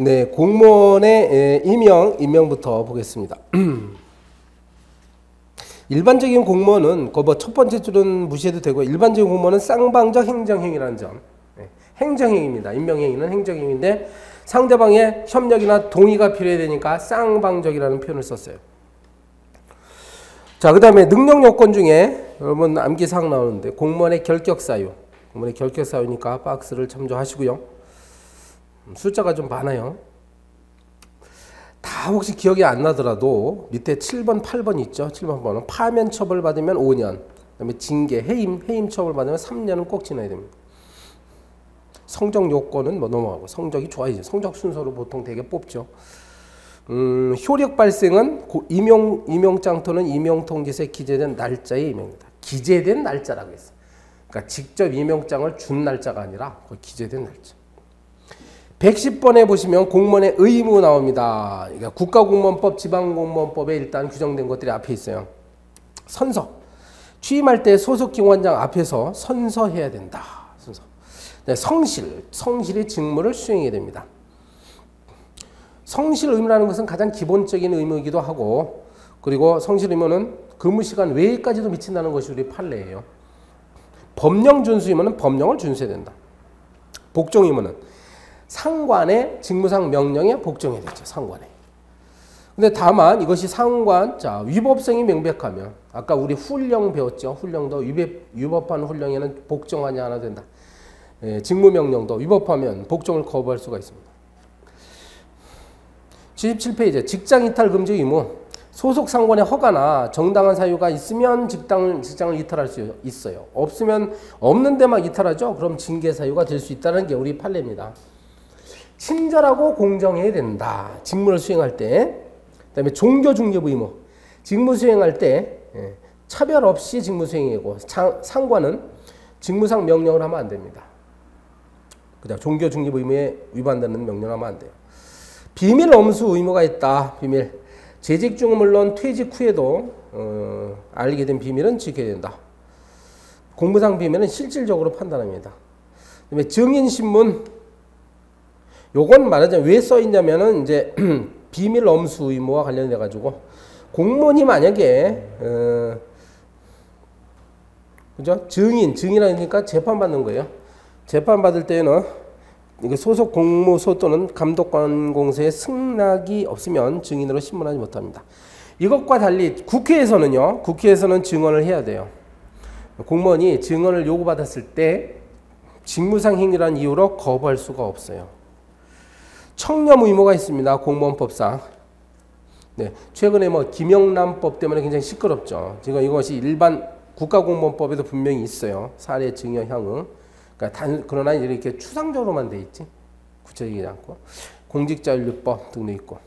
네, 공무원의 임명부터 보겠습니다. 일반적인 공무원은 뭐 첫 번째 줄은 무시해도 되고, 일반적인 공무원은 쌍방적 행정행위라는 점. 행정행위입니다. 임명행위는 행정행위인데 상대방의 협력이나 동의가 필요해야 되니까 쌍방적이라는 표현을 썼어요. 자, 그 다음에 능력 요건 중에 여러분 암기사항 나오는데 공무원의 결격사유. 공무원의 결격사유니까 박스를 참조하시고요. 숫자가 좀 많아요. 다 혹시 기억이 안 나더라도 밑에 7번, 8번 있죠. 7번, 8번은 파면 처벌 받으면 5년. 그다음에 징계, 해임 처벌 받으면 3년은 꼭 지나야 됩니다. 성적 요건은 뭐 넘어가고 성적이 좋아야지. 성적 순서로 보통 되게 뽑죠. 효력 발생은 임용장 또는 임용통지서에 기재된 날짜의 임명입니다. 기재된 날짜라고 했어요. 그러니까 직접 임용장을 준 날짜가 아니라 기재된 날짜. 110번에 보시면 공무원의 의무 나옵니다. 그러니까 국가공무원법, 지방공무원법에 일단 규정된 것들이 앞에 있어요. 선서. 취임할 때 소속기관장 앞에서 선서해야 된다. 선서. 네, 성실히 직무를 수행해야 됩니다. 성실 의무라는 것은 가장 기본적인 의무이기도 하고, 그리고 성실 의무는 근무 시간 외에까지도 미친다는 것이 우리 판례예요. 법령 준수 의무는 법령을 준수해야 된다. 복종 의무는 상관의 직무상 명령에 복종해야 되죠. 상관에. 근데 다만 이것이 상관, 자, 위법성이 명백하면 아까 우리 훈령 배웠죠. 훈령도 위법한 훈령에는 복종하지 않아도 된다. 직무명령도 위법하면 복종을 거부할 수가 있습니다. 77페이지 직장이탈 금지 의무. 소속 상관의 허가나 정당한 사유가 있으면 직장을 이탈할 수 있어요. 없으면 없는데 막 이탈하죠. 그럼 징계 사유가 될 수 있다는 게 우리 판례입니다. 친절하고 공정해야 된다. 직무를 수행할 때. 그다음에 종교 중립 의무. 직무 수행할 때 차별 없이 직무 수행이고 상관은 직무상 명령을 하면 안 됩니다. 그다음 종교 중립 의무에 위반되는 명령을 하면 안 돼요. 비밀 엄수 의무가 있다. 비밀. 재직 중은 물론 퇴직 후에도 알게 된 비밀은 지켜야 된다. 공무상 비밀은 실질적으로 판단합니다. 그다음에 증인신문. 요건 말하자면 왜 써있냐면은 이제 비밀 엄수 의무와 관련돼 가지고 공무원이 만약에 그죠? 증인이라니까 재판받는 거예요. 재판받을 때는 이게 소속 공무소 또는 감독관 공소에 승낙이 없으면 증인으로 신문하지 못합니다. 이것과 달리 국회에서는 증언을 해야 돼요. 공무원이 증언을 요구받았을 때 직무상 행위라는 이유로 거부할 수가 없어요. 청렴 의무가 있습니다. 공무원법상. 네, 최근에 뭐 김영란법 때문에 굉장히 시끄럽죠. 지금 이것이 일반 국가공무원법에도 분명히 있어요. 사례, 증여, 향응. 그러니까 그러나 이렇게 추상적으로만 돼 있지. 구체적이지 않고. 공직자윤리법 등도 있고.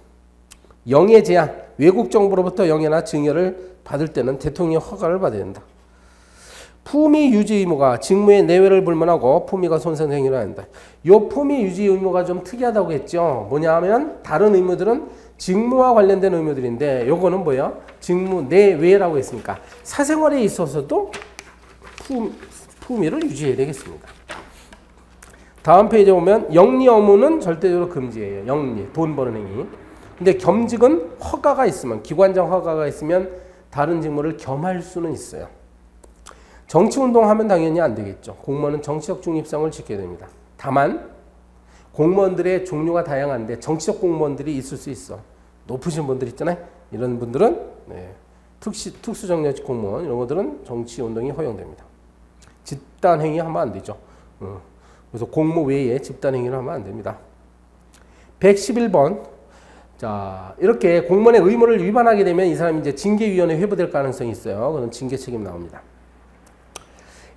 영해 제한. 외국 정부로부터 영해나 증여를 받을 때는 대통령 허가를 받아야 된다. 품위 유지 의무가 직무의 내외를 불문하고 품위가 손상된 행위를 한다. 이 품위 유지 의무가 좀 특이하다고 했죠. 뭐냐 하면 다른 의무들은 직무와 관련된 의무들인데 요거는 뭐예요? 직무 내외라고 했으니까 사생활에 있어서도 품위를 유지해야 되겠습니다. 다음 페이지에 보면 영리 업무는 절대적으로 금지예요. 영리, 돈 버는 행위. 근데 겸직은 허가가 있으면, 기관장 허가가 있으면 다른 직무를 겸할 수는 있어요. 정치운동하면 당연히 안 되겠죠. 공무원은 정치적 중립성을 지켜야 됩니다. 다만 공무원들의 종류가 다양한데 정치적 공무원들이 있을 수 있어. 높으신 분들 있잖아요. 이런 분들은 특수정려직 공무원 이런 것들은 정치운동이 허용됩니다. 집단행위 하면 안 되죠. 그래서 공무 외에 집단행위를 하면 안 됩니다. 111번. 자, 이렇게 공무원의 의무를 위반하게 되면 이 사람이 이제 징계위원회에 회부될 가능성이 있어요. 그럼 징계 책임 나옵니다.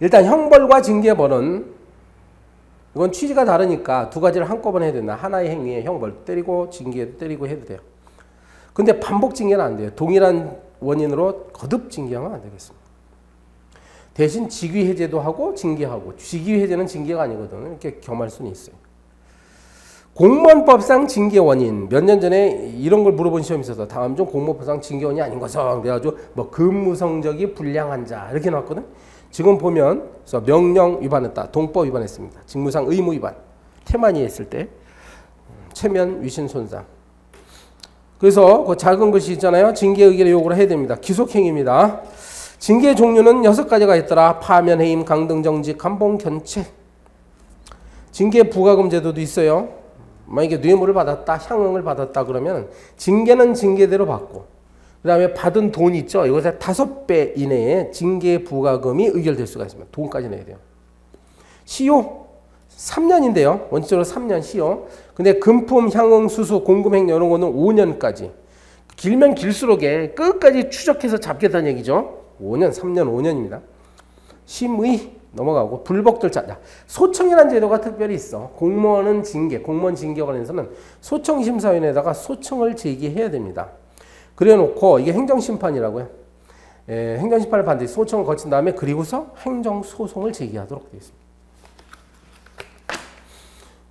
일단 형벌과 징계벌은 이건 취지가 다르니까 두 가지를 한꺼번에 해야 된다. 하나의 행위에 형벌 때리고 징계 때리고 해도 돼요. 근데 반복 징계는 안 돼요. 동일한 원인으로 거듭 징계하면 안 되겠습니다. 대신 직위 해제도 하고 징계하고, 직위 해제는 징계가 아니거든. 이렇게 겸할 수는 있어요. 공무원법상 징계 원인. 몇 년 전에 이런 걸 물어본 시험이 있어서 다음 중 공무원법상 징계 원인이 아닌 거죠. 그래가지고 뭐 근무 성적이 불량한 자 이렇게 나왔거든. 지금 보면 그래서 명령 위반했다. 동법 위반했습니다. 직무상 의무 위반. 태만이 했을 때 체면 위신 손상. 그래서 그 작은 글씨 있잖아요. 징계 의결의 요구를 해야 됩니다. 기속행위입니다. 징계 종류는 6가지가 있더라. 파면, 해임, 강등, 정지, 감봉, 견책. 징계 부과금 제도도 있어요. 만약에 뇌물을 받았다, 향응을 받았다 그러면 징계는 징계대로 받고, 그 다음에 받은 돈 있죠. 이것의 5배 이내에 징계 부과금이 의결될 수가 있습니다. 돈까지 내야 돼요. 시효 3년인데요. 원칙적으로 3년 시효. 근데 금품, 향응, 수수, 공금행 이런 거는 5년까지. 길면 길수록에 끝까지 추적해서 잡겠다는 얘기죠. 5년, 3년, 5년입니다. 심의 넘어가고 불복 절차. 소청이라는 제도가 특별히 있어. 공무원은 징계, 공무원 징계 관련해서는 소청심사위원회에다가 소청을 제기해야 됩니다. 그래 놓고 이게 행정심판이라고요. 행정심판을 반드시 소청을 거친 다음에 그리고서 행정소송을 제기하도록 되어 있습니다.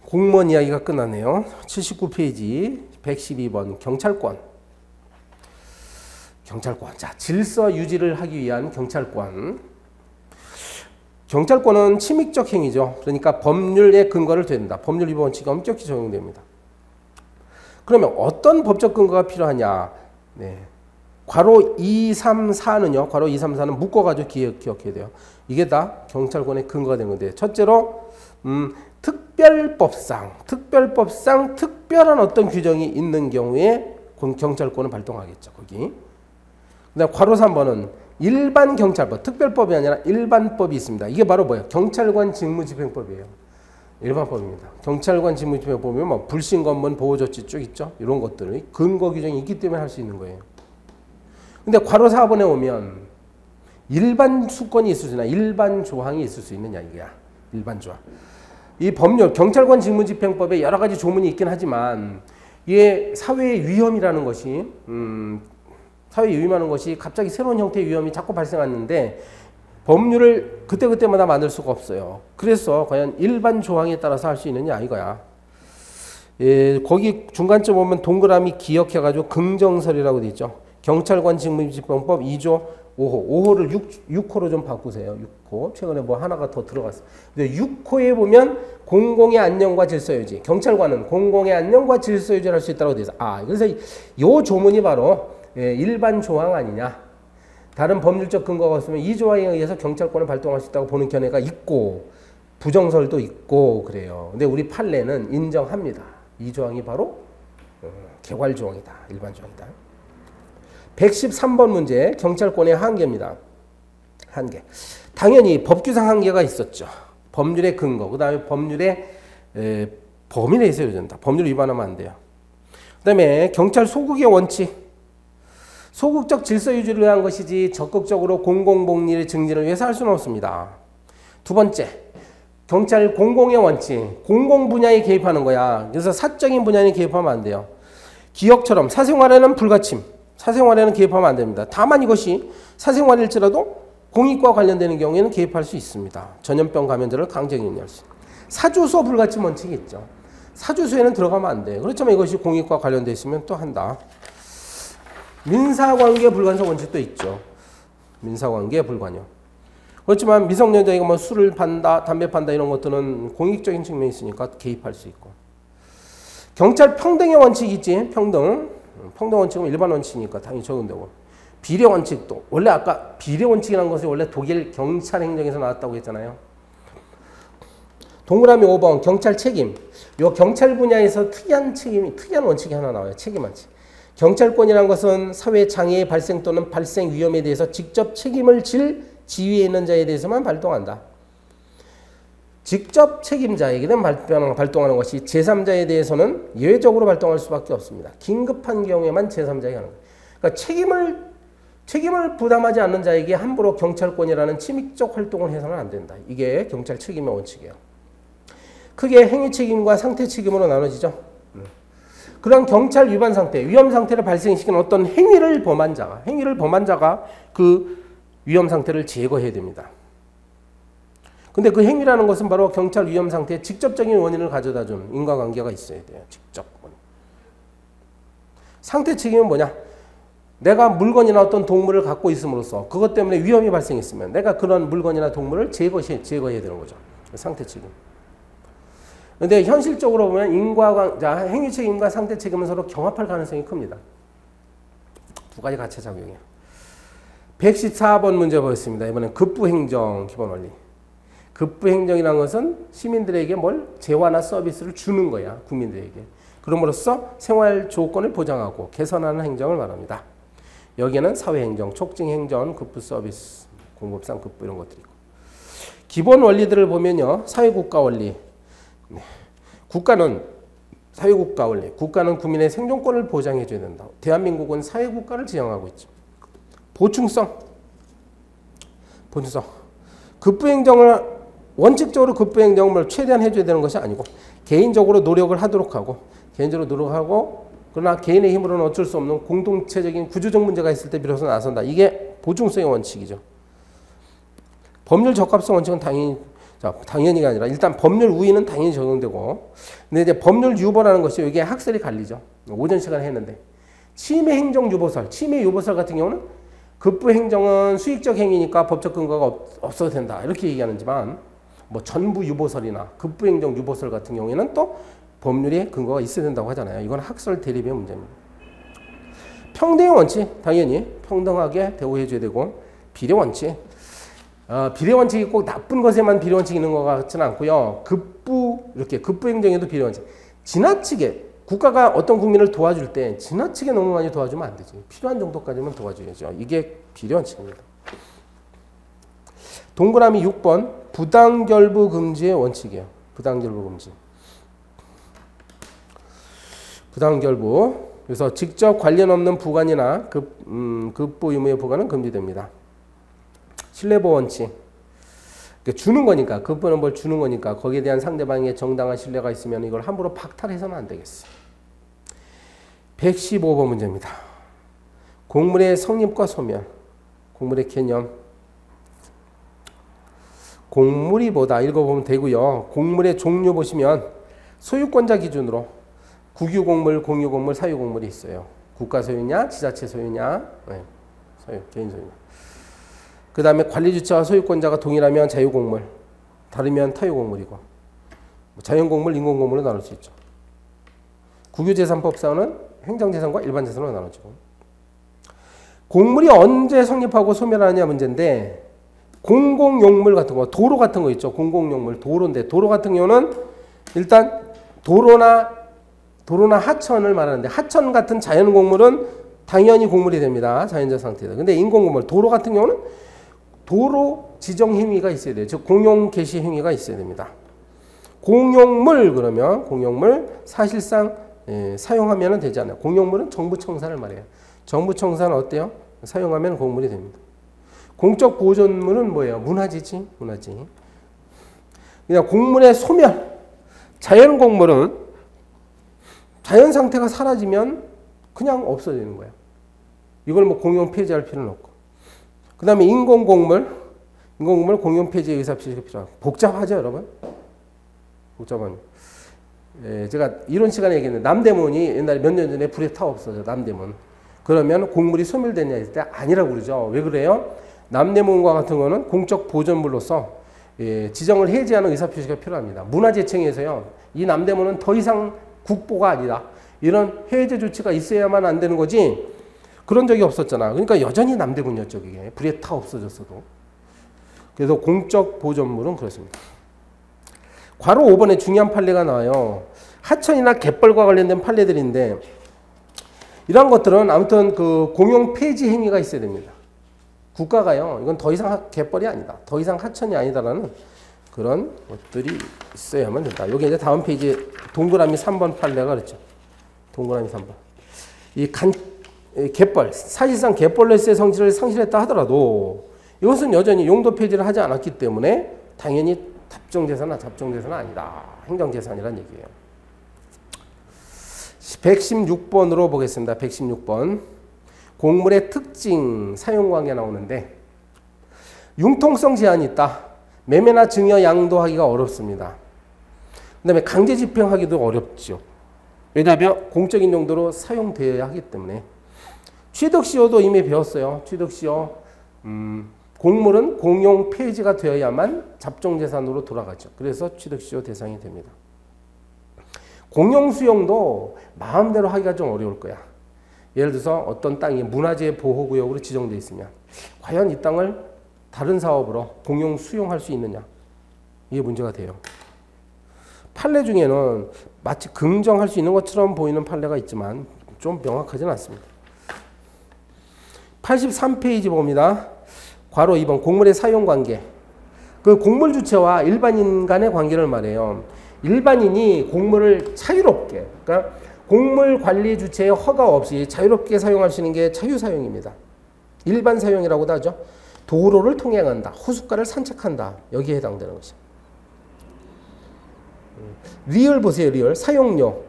공무원 이야기가 끝났네요. 79페이지 112번 경찰권. 자, 질서 유지를 하기 위한 경찰권. 경찰권은 침입적 행위죠. 그러니까 법률의 근거를 둔다. 법률 위반 원칙이 엄격히 적용됩니다. 그러면 어떤 법적 근거가 필요하냐? 네. 괄호 234는요. 괄호 234는 묶어가지고 기억해야 돼요. 이게 다 경찰권의 근거가 되는 건데, 첫째로 특별법상 특별한 어떤 규정이 있는 경우에 경찰권을 발동하겠죠. 거기. 그다음 괄호 3번은 일반 경찰법, 특별법이 아니라 일반법이 있습니다. 이게 바로 뭐예요? 경찰관 직무집행법이에요. 일반법입니다. 경찰관 직무집행법이면 뭐 불신검문 보호조치 쭉 있죠. 이런 것들이 근거 규정이 있기 때문에 할 수 있는 거예요. 근데 괄호 4번에 오면 일반 수권이 있을 수 있나, 일반 조항이 있을 수 있느냐 이거야. 일반 조항. 이 법률 경찰관 직무집행법에 여러 가지 조문이 있긴 하지만 이게 사회의 위험이라는 것이 사회에 유임하는 것이 갑자기 새로운 형태의 위험이 자꾸 발생하는데 법률을 그때그때마다 만들 수가 없어요. 그래서 과연 일반 조항에 따라서 할 수 있느냐 이거야. 거기 중간쯤 보면 동그라미 기억해가지고 긍정설이라고 돼 있죠. 경찰관 직무집행법 2조 5호. 5호를 6호로 좀 바꾸세요. 6호. 최근에 뭐 하나가 더 들어갔어. 근데 6호에 보면 공공의 안녕과 질서 유지. 경찰관은 공공의 안녕과 질서 유지를 할 수 있다고 돼 있어. 그래서 이 조문이 바로 일반 조항 아니냐. 다른 법률적 근거가 없으면 이 조항에 의해서 경찰권을 발동할 수 있다고 보는 견해가 있고 부정설도 있고 그래요. 근데 우리 판례는 인정합니다. 이 조항이 바로 개괄 조항이다. 일반 조항이다. 113번 문제 경찰권의 한계입니다. 한계. 당연히 법규상 한계가 있었죠. 법률의 근거, 그 다음에 법률의 범위 내에서 이루어진다. 법률 위반하면 안 돼요. 그 다음에 경찰 소극의 원칙. 소극적 질서 유지를 위한 것이지 적극적으로 공공복리의 증진을 위해서 할 수는 없습니다. 두 번째, 경찰 공공의 원칙. 공공 분야에 개입하는 거야. 그래서 사적인 분야에 개입하면 안 돼요. 기업처럼 사생활에는 불가침. 사생활에는 개입하면 안 됩니다. 다만 이것이 사생활일지라도 공익과 관련되는 경우에는 개입할 수 있습니다. 전염병 감염자를 강제격리할 수 있습니다. 사주소 불가침 원칙이 있죠. 사주소에는 들어가면 안 돼요. 그렇지만 이것이 공익과 관련되어 있으면 또 한다. 민사관계 불관성 원칙도 있죠. 민사관계 불관여. 그렇지만 미성년자가 뭐 술을 판다, 담배 판다 이런 것들은 공익적인 측면이 있으니까 개입할 수 있고. 경찰 평등의 원칙이 있지. 평등 원칙은 일반 원칙이니까 당연히 적용되고. 비례 원칙도 원래 아까 비례 원칙이라는 것이 원래 독일 경찰 행정에서 나왔다고 했잖아요. 동그라미 5번 경찰 책임. 요 경찰 분야에서 특이한 원칙이 하나 나와요. 책임 원칙. 경찰권이라는 것은 사회 장애의 발생 또는 발생 위험에 대해서 직접 책임을 질 지위에 있는 자에 대해서만 발동한다. 직접 책임자에게는 발동하는 것이 제3자에 대해서는 예외적으로 발동할 수밖에 없습니다. 긴급한 경우에만 제3자에게 하는 거예요. 그러니까 책임을 부담하지 않는 자에게 함부로 경찰권이라는 침입적 활동을 해서는 안 된다. 이게 경찰 책임의 원칙이에요. 크게 행위 책임과 상태 책임으로 나눠지죠. 그런 경찰 위반 상태, 위험 상태를 발생시키는 어떤 행위를 범한 자가 그 위험 상태를 제거해야 됩니다. 근데 그 행위라는 것은 바로 경찰 위험 상태의 직접적인 원인을 가져다 준 인과관계가 있어야 돼요. 직접. 상태 책임은 뭐냐? 내가 물건이나 어떤 동물을 갖고 있음으로써 그것 때문에 위험이 발생했으면 내가 그런 물건이나 동물을 제거해야 되는 거죠. 상태 책임. 근데 현실적으로 보면 행위 책임과 상대 책임은 서로 경합할 가능성이 큽니다. 두 가지 같이 작용해요. 114번 문제 보겠습니다. 이번엔 급부행정 기본 원리. 급부행정이라는 것은 시민들에게 뭘 재화나 서비스를 주는 거야. 국민들에게. 그럼으로써 생활 조건을 보장하고 개선하는 행정을 말합니다. 여기에는 사회행정, 촉진행정, 급부 서비스, 공급상 급부 이런 것들이 있고. 기본 원리들을 보면요. 사회국가 원리. 네. 사회국가 원리. 국가는 국민의 생존권을 보장해줘야 된다. 대한민국은 사회국가를 지향하고 있죠. 보충성. 급부행정을 원칙적으로 급부행정을 최대한 해줘야 되는 것이 아니고 개인적으로 노력을 하도록 하고 그러나 개인의 힘으로는 어쩔 수 없는 공동체적인 구조적 문제가 있을 때 비로소 나선다. 이게 보충성의 원칙이죠. 법률 적합성 원칙은 당연히가 아니라 일단 법률 우위는 당연히 적용되고, 근데 이제 법률 유보라는 것이 이게 학설이 갈리죠. 오전 시간에 했는데 침해 행정 유보설, 침해 유보설 같은 경우는 급부 행정은 수익적 행위니까 법적 근거가 없어도 된다 이렇게 얘기하는지만, 뭐 전부 유보설이나 급부 행정 유보설 같은 경우에는 또 법률의 근거가 있어야 된다고 하잖아요. 이건 학설 대립의 문제입니다. 평등의 원칙, 당연히 평등하게 대우해줘야 되고, 비례 원칙. 비례 원칙이 꼭 나쁜 것에만 비례 원칙이 있는 것 같지는 않고요. 급부 행정에도 비례 원칙. 지나치게 국가가 어떤 국민을 도와줄 때 지나치게 너무 많이 도와주면 안 되지. 필요한 정도까지만 도와줘야죠. 이게 비례 원칙입니다. 동그라미 6번 부당결부 금지의 원칙이에요. 부당결부 금지. 부당결부. 그래서 직접 관련 없는 부관이나 급부 의무의 부관은 금지됩니다. 신뢰보호 원칙. 주는 거니까, 급부는 뭘 주는 거니까 거기에 대한 상대방의 정당한 신뢰가 있으면 이걸 함부로 박탈해서는 안 되겠어. 115번 문제입니다. 공물의 성립과 소멸. 공물의 개념. 공물이 뭐다 읽어보면 되고요. 공물의 종류 보시면 소유권자 기준으로 국유공물, 공유공물, 사유공물이 있어요. 국가 소유냐, 지자체 소유냐, 소유, 개인 소유냐. 그 다음에 관리주체와 소유권자가 동일하면 자유공물, 다르면 타유공물이고, 자연공물, 인공공물로 나눌 수 있죠. 국유재산법상은 행정재산과 일반재산으로 나누죠. 공물이 언제 성립하고 소멸하느냐 문제인데, 공공용물 같은 거, 도로 같은 거 있죠. 공공용물, 도로인데, 도로 같은 경우는 일단 도로나 하천을 말하는데, 하천 같은 자연공물은 당연히 공물이 됩니다. 자연적 상태에서. 근데 인공공물, 도로 같은 경우는 도로 지정 행위가 있어야 돼요. 즉 공용 개시 행위가 있어야 됩니다. 공용물 그러면 공용물 사실상 사용하면 되지 않아요. 공용물은 정부 청사를 말해요. 정부 청사는 어때요? 사용하면 공물이 됩니다. 공적 보존물은 뭐예요? 문화지지. 문화지. 그냥 공물의 소멸. 자연 공물은 자연 상태가 사라지면 그냥 없어지는 거예요. 이걸 뭐 공용 폐지할 필요는 없고. 그 다음에 인공공물 공용 폐지의 의사표시가 필요하고. 복잡하죠, 여러분? 복잡한. 제가 이런 시간에 얘기했는데, 남대문이 옛날에 몇 년 전에 불에 타 없어져, 남대문. 그러면 공물이 소멸됐냐 했을 때 아니라고 그러죠. 왜 그래요? 남대문과 같은 거는 공적 보존물로서 지정을 해제하는 의사표시가 필요합니다. 문화재청에서요, 이 남대문은 더 이상 국보가 아니다. 이런 해제 조치가 있어야만 안 되는 거지, 그런 적이 없었잖아. 그러니까 여전히 남대문이었죠, 그게. 불에 타 없어졌어도. 그래서 공적 보존물은 그렇습니다. 괄호 5번에 중요한 판례가 나와요. 하천이나 갯벌과 관련된 판례들인데, 이러한 것들은 아무튼 그 공용 폐지 행위가 있어야 됩니다. 국가가요, 이건 더 이상 갯벌이 아니다, 더 이상 하천이 아니다라는 그런 것들이 있어야만 된다. 여기 이제 다음 페이지 동그라미 3번 판례가 그렇죠. 동그라미 3번. 이 갯벌, 사실상 갯벌로서의 성질을 상실했다 하더라도 이것은 여전히 용도 폐지를 하지 않았기 때문에 당연히 잡정재산은 아니다. 행정재산이란 얘기예요. 116번으로 보겠습니다. 116번. 공물의 특징, 사용광에 나오는데, 융통성 제한이 있다. 매매나 증여 양도하기가 어렵습니다. 그 다음에 강제 집행하기도 어렵죠. 왜냐하면 공적인 용도로 사용되어야 하기 때문에. 취득시효도 이미 배웠어요. 취득시효. 공물은 공용 폐지가 되어야만 잡종재산으로 돌아가죠. 그래서 취득시효 대상이 됩니다. 공용 수용도 마음대로 하기가 좀 어려울 거야. 예를 들어서 어떤 땅이 문화재 보호구역으로 지정되어 있으면 과연 이 땅을 다른 사업으로 공용 수용할 수 있느냐. 이게 문제가 돼요. 판례 중에는 마치 긍정할 수 있는 것처럼 보이는 판례가 있지만 좀 명확하지는 않습니다. 83페이지 봅니다. 괄호 2번 곡물의 사용관계. 그 곡물 주체와 일반인 간의 관계를 말해요. 일반인이 곡물을 자유롭게, 그러니까 곡물 관리 주체의 허가 없이 자유롭게 사용할 수 있는 게 자유사용입니다. 일반 사용이라고도 하죠. 도로를 통행한다, 호숫가를 산책한다, 여기에 해당되는 것이죠. 리얼 보세요. 리얼 사용료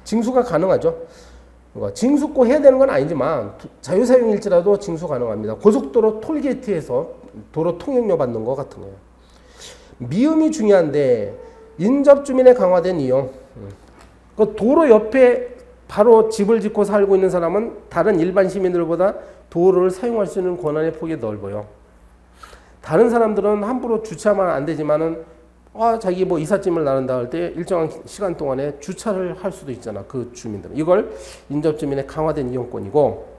징수가 가능하죠. 징수 꼭 해야 되는 건 아니지만 자유사용일지라도 징수 가능합니다. 고속도로 톨게이트에서 도로 통행료 받는 거 같은 거예요. 미음이 중요한데 인접주민의 강화된 이용. 그 도로 옆에 바로 집을 짓고 살고 있는 사람은 다른 일반 시민들보다 도로를 사용할 수 있는 권한의 폭이 넓어요. 다른 사람들은 함부로 주차하면 안 되지만은 자기 뭐 이삿짐을 나른다 할 때 일정한 시간 동안에 주차를 할 수도 있잖아. 그 주민들은. 이걸 인접주민의 강화된 이용권이고,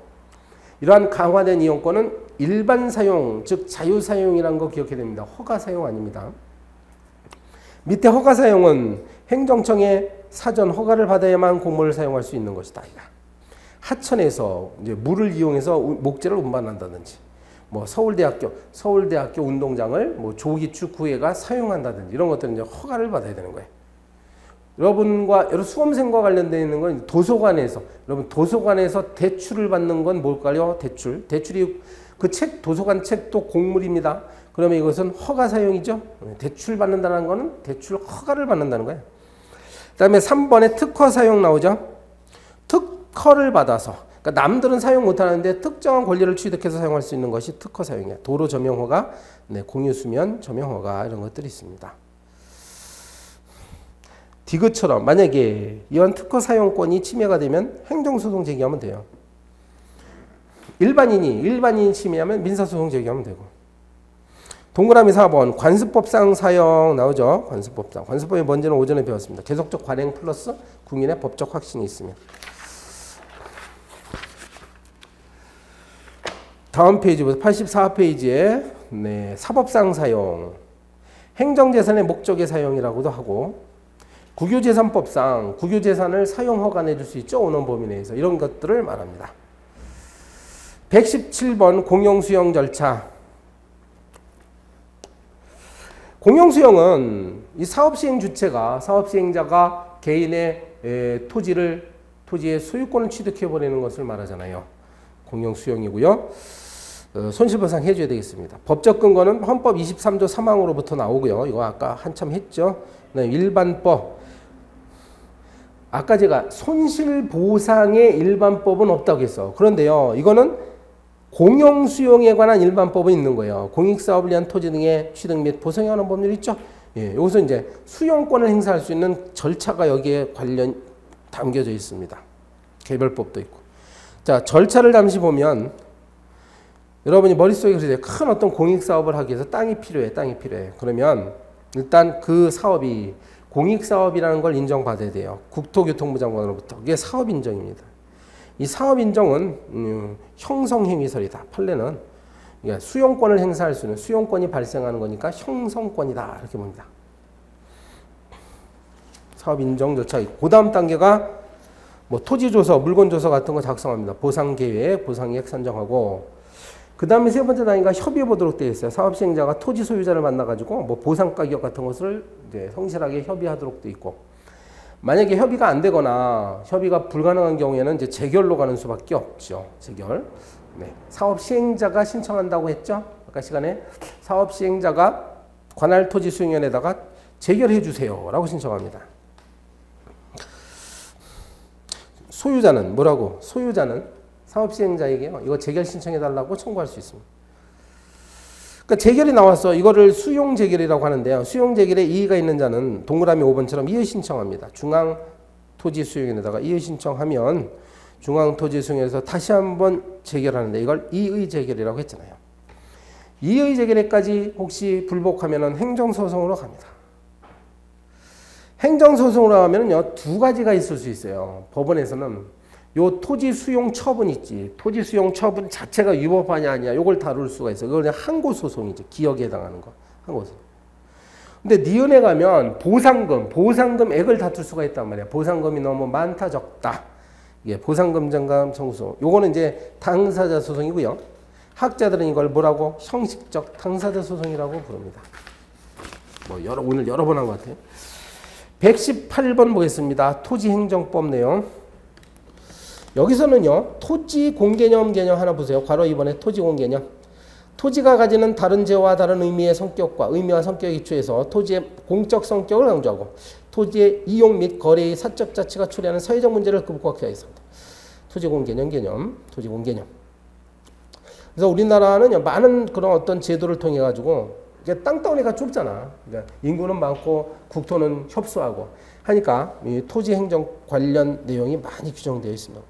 이러한 강화된 이용권은 일반 사용, 즉 자유사용이라는 거 기억해야 됩니다. 허가 사용 아닙니다. 밑에 허가 사용은 행정청의 사전 허가를 받아야만 곡물을 사용할 수 있는 것이다. 하천에서 이제 물을 이용해서 목재를 운반한다든지, 뭐 서울대학교 운동장을 뭐 조기축구회가 사용한다든지 이런 것들은 이제 허가를 받아야 되는 거예요. 여러분 수험생과 관련되어 있는 건 도서관에서 대출을 받는 건 뭘까요? 대출이 그 도서관 책도 곡물입니다. 그러면 이것은 허가 사용이죠. 대출 받는다는 거는 대출 허가를 받는다는 거예요. 그다음에 3번에 특허 사용 나오죠. 특허를 받아서, 그러니까 남들은 사용 못하는데 특정한 권리를 취득해서 사용할 수 있는 것이 특허 사용이에요. 도로 점용 허가, 공유수면 점용 허가 이런 것들이 있습니다. 디귿처럼 만약에 이런 특허 사용권이 침해가 되면 행정소송 제기하면 돼요. 일반인이 침해하면 민사소송 제기하면 되고. 동그라미 4번 관습법상 사용 나오죠. 관습법이 뭔지는 오전에 배웠습니다. 계속적 관행 플러스 국민의 법적 확신이 있으면. 다음 페이지부터 84페이지에 사법상 사용, 행정재산의 목적의 사용이라고도 하고, 국유재산법상 국유재산을 사용 허가 내줄 수 있죠. 오는 범위 내에서. 이런 것들을 말합니다. 117번 공용수용 절차. 공용수용은 이 사업시행 주체가, 사업시행자가 개인의 토지의 소유권을 취득해버리는 것을 말하잖아요. 공용수용이고요. 손실보상 해줘야 되겠습니다. 법적 근거는 헌법 23조 3항으로부터 나오고요. 이거 아까 한참 했죠. 일반법. 아까 제가 손실보상의 일반법은 없다고 했어. 그런데요. 이거는 공용수용에 관한 일반법은 있는 거예요. 공익사업을 위한 토지 등의 취득 및 보상에 관한 법률이 있죠. 여기서 이제 수용권을 행사할 수 있는 절차가 여기에 담겨져 있습니다. 개별법도 있고. 자, 절차를 잠시 보면 여러분이 머릿속에 그러세요. 큰 어떤 공익사업을 하기 위해서 땅이 필요해. 그러면 일단 그 사업이 공익사업이라는 걸 인정받아야 돼요. 국토교통부 장관으로부터. 이게 사업인정입니다. 이 사업인정은 형성행위설이다. 판례는 수용권을 행사할 수 있는 수용권이 발생하는 거니까 형성권이다. 이렇게 봅니다. 사업인정 절차. 그 다음 단계가 뭐 토지조서, 물건조서 같은 거 작성합니다. 보상계획, 보상액 산정하고, 그 다음에 세 번째 단계가 협의해 보도록 되어 있어요. 사업시행자가 토지 소유자를 만나가지고 뭐 보상가격 같은 것을 이제 성실하게 협의하도록 되어 있고, 만약에 협의가 안 되거나 협의가 불가능한 경우에는 이제 재결로 가는 수밖에 없죠. 재결. 사업시행자가 신청한다고 했죠. 아까 시간에 사업시행자가 관할 토지수용위원회에다가 재결해 주세요라고 신청합니다. 소유자는 뭐라고? 소유자는 사업시행자에게요. 이거 재결 신청해달라고 청구할 수 있습니다. 그러니까 재결이 나왔어. 이거를 수용재결이라고 하는데요. 수용재결에 이의가 있는 자는 동그라미 5번처럼 이의 신청합니다. 중앙토지수용위원회에다가 이의 신청하면 중앙토지수용위원회에서 다시 한번 재결하는데 이걸 이의 재결이라고 했잖아요. 이의 재결에까지 혹시 불복하면 행정소송으로 갑니다. 행정소송으로 하면은요, 두 가지가 있을 수 있어요. 법원에서는 요 토지 수용 처분 있지. 토지 수용 처분 자체가 위법하냐 아니냐 요걸 다룰 수가 있어요. 그걸 그냥 항고소송이죠. 기억에 해당하는 거. 항고소송. 근데 니은에 가면 보상금액을 다툴 수가 있단 말이야. 보상금이 너무 많다 적다. 이게 보상금 정감 청구소송. 요거는 이제 당사자 소송이고요. 학자들은 이걸 뭐라고? 형식적 당사자 소송이라고 부릅니다. 뭐 오늘 여러 번 한 것 같아요. 118번 보겠습니다. 토지행정법 내용. 여기서는요. 토지공개념 개념 하나 보세요. 괄호 2번에 토지공개념. 토지가 가지는 다른 죄와 다른 의미와 성격에 기초해서 토지의 공적 성격을 강조하고 토지의 이용 및 거래의 사적 자체가 초래하는 사회적 문제를 극복하기 위해서입니다. 토지공개념 개념, 토지공개념. 그래서 우리나라는 많은 그런 어떤 제도를 통해 가지고 이게 땅덩어리가 좁잖아. 그러니까 인구는 많고 국토는 협소하고 하니까 이 토지 행정 관련 내용이 많이 규정되어 있습니다.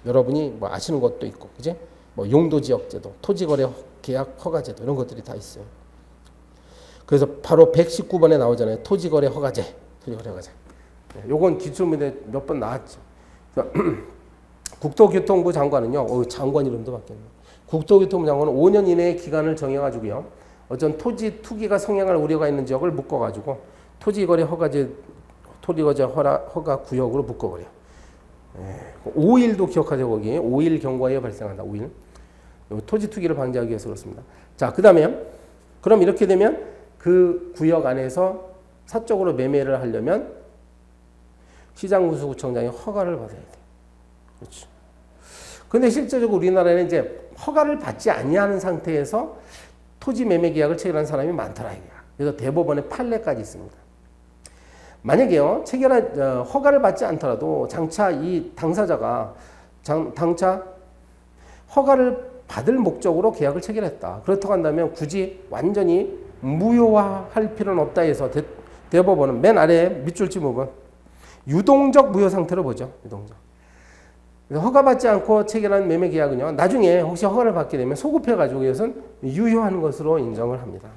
여러분이 뭐 아시는 것도 있고, 그지? 뭐 용도지역제도, 토지거래 계약 허가제도 이런 것들이 다 있어요. 그래서 바로 119번에 나오잖아요. 토지거래 허가제, 토지거래 허가제. 요건 기출문제 몇 번 나왔죠. 국토교통부 장관은요. 장관 이름도 바뀌었네. 국토교통부 장관은 5년 이내의 기간을 정해가지고요. 어떤 토지 투기가 성행할 우려가 있는 지역을 묶어가지고 토지거래 허가제, 토지거래 허가 구역으로 묶어버려. 5일도 기억하세요. 거기 5일 경과에 발생한다. 5일. 토지 투기를 방지하기 위해서 그렇습니다. 자, 그 다음에 그럼 이렇게 되면 그 구역 안에서 사적으로 매매를 하려면 시장군수구청장이 허가를 받아야 돼. 그렇죠. 근데 실제적으로 우리나라에는 이제 허가를 받지 아니하는 상태에서 토지 매매 계약을 체결한 사람이 많더라 이거야. 그래서 대법원에 판례까지 있습니다. 만약에요, 허가를 받지 않더라도 장차 이 당사자가 당차 허가를 받을 목적으로 계약을 체결했다. 그렇다고 한다면 굳이 완전히 무효화할 필요는 없다 해서 대법원은 맨 아래 밑줄지 부분 유동적 무효 상태로 보죠. 유동적. 허가받지 않고 체결한 매매 계약은요. 나중에 혹시 허가를 받게 되면 소급해가지고 이것은 유효한 것으로 인정을 합니다.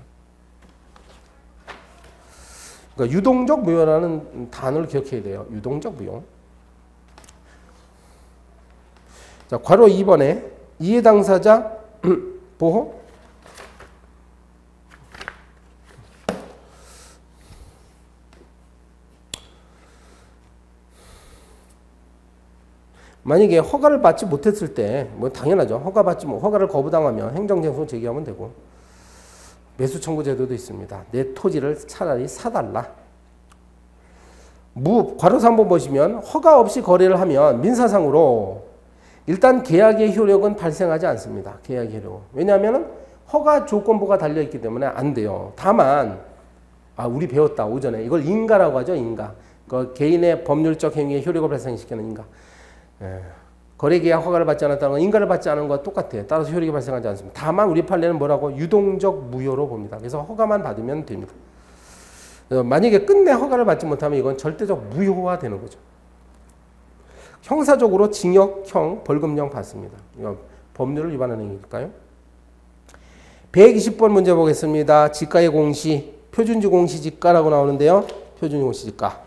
그러니까 유동적 무효라는 단어를 기억해야 돼요. 유동적 무효. 자, 괄호 2번에 이해 당사자 보호. 만약에 허가를 받지 못했을 때, 뭐 당연하죠. 허가를 거부당하면 행정쟁송 제기하면 되고, 매수 청구 제도도 있습니다. 내 토지를 차라리 사달라. 괄호 3번 보시면 허가 없이 거래를 하면 민사상으로 일단 계약의 효력은 발생하지 않습니다. 계약의 효력. 왜냐하면 허가 조건부가 달려있기 때문에 안 돼요. 다만 우리 배웠다 오전에 이걸 인가라고 하죠. 인가. 그 개인의 법률적 행위의 효력을 발생시키는 인가. 거래계약 허가를 받지 않았다는 건 인가를 받지 않은 것과 똑같아요. 따라서 효력이 발생하지 않습니다. 다만 우리 판례는 뭐라고? 유동적 무효로 봅니다. 그래서 허가만 받으면 됩니다. 만약에 끝내 허가를 받지 못하면 이건 절대적 무효화 되는 거죠. 형사적으로 징역형, 벌금형 받습니다. 이거 법률을 위반하는 행위일까요? 120번 문제 보겠습니다. 지가의 공시, 표준지 공시지가라고 나오는데요. 표준지 공시지가.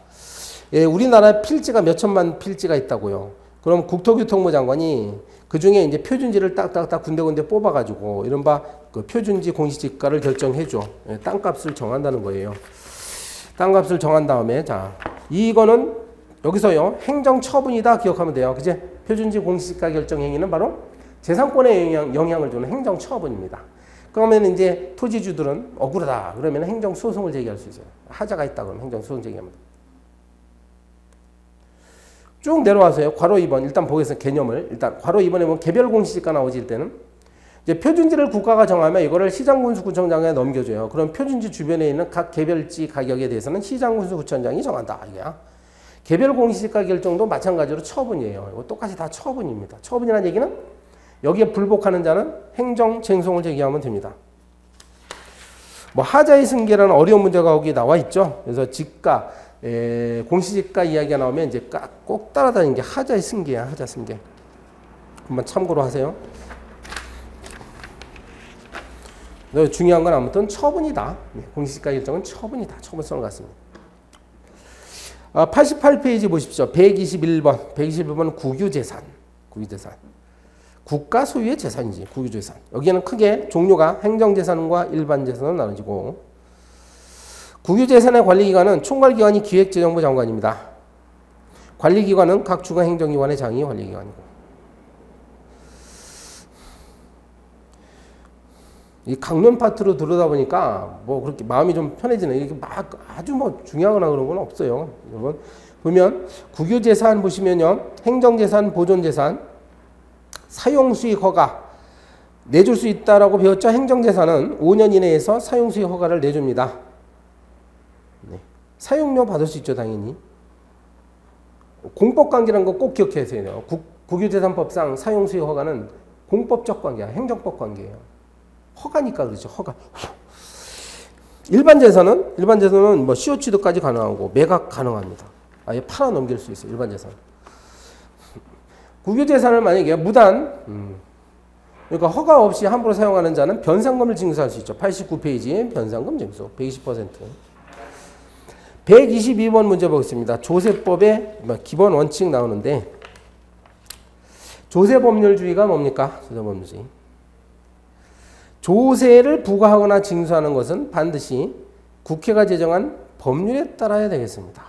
예, 우리나라 필지가 몇 천만 필지가 있다고요. 그럼 국토교통부 장관이 그 중에 이제 표준지를 딱딱딱 군데군데 뽑아가지고 이른바 그 표준지 공시지가를 결정해줘. 예, 땅값을 정한다는 거예요. 땅값을 정한 다음에 자 이거는 여기서요 행정처분이다 기억하면 돼요. 그제 표준지 공시지가 결정 행위는 바로 재산권에 영향을 주는 행정처분입니다. 그러면 이제 토지주들은 억울하다 그러면 행정소송을 제기할 수 있어요. 하자가 있다 그러면 행정소송 제기합니다. 쭉 내려와서요. 괄호 2번 일단 보겠습니다. 개념을 일단 괄호 2번에 보면 개별 공시지가 나오지 일때는 이제 표준지를 국가가 정하면 이거를 시장군수구청장에 넘겨줘요. 그럼 표준지 주변에 있는 각 개별지 가격에 대해서는 시장군수구청장이 정한다. 이게야. 개별 공시지가 결정도 마찬가지로 처분이에요. 이거 똑같이 다 처분입니다. 처분이라는 얘기는 여기에 불복하는 자는 행정쟁송을 제기하면 됩니다. 뭐 하자의 승계라는 어려운 문제가 거기 나와 있죠. 그래서 지가 공시지가 이야기가 나오면 이제 꼭 따라다니는 게 하자의 승계야. 하자 승계. 한번 참고로 하세요. 중요한 건 아무튼 처분이다. 공시지가 결정은 처분이다. 처분성을 갖습니다. 88페이지 보십시오. 121번. 121번은 국유재산. 국유재산. 국가 소유의 재산이지. 국유재산. 여기에는 크게 종류가 행정재산과 일반재산으로 나눠지고 국유재산의 관리기관은 총괄기관이 기획재정부 장관입니다. 관리기관은 각 중앙행정기관의 장이 관리기관이고 이 강론 파트로 들어다 보니까 뭐 그렇게 마음이 좀 편해지네. 이게 막 아주 뭐 중요하거나 그런 건 없어요. 여러분 보면 국유재산 보시면요, 행정재산, 보존재산, 사용수익 허가 내줄 수 있다라고 배웠죠. 행정재산은 5년 이내에서 사용수익 허가를 내줍니다. 네. 사용료 받을 수 있죠, 당연히. 공법관계라는 거 꼭 기억하셔야 돼요. 국유재산법상 사용수익 허가는 공법적 관계야, 행정법 관계예요. 허가니까 그렇죠. 허가. 일반 재산은 뭐 시효 취득까지 가능하고 매각 가능합니다. 아예 팔아 넘길 수 있어요. 일반 재산. 국유 재산을 만약에 무단, 그러니까 허가 없이 함부로 사용하는 자는 변상금을 징수할 수 있죠. 89페이지 변상금 징수 120%. 122번 문제 보겠습니다. 조세법의 기본 원칙 나오는데 조세법률주의가 뭡니까? 조세법률주의. 조세를 부과하거나 징수하는 것은 반드시 국회가 제정한 법률에 따라야 되겠습니다.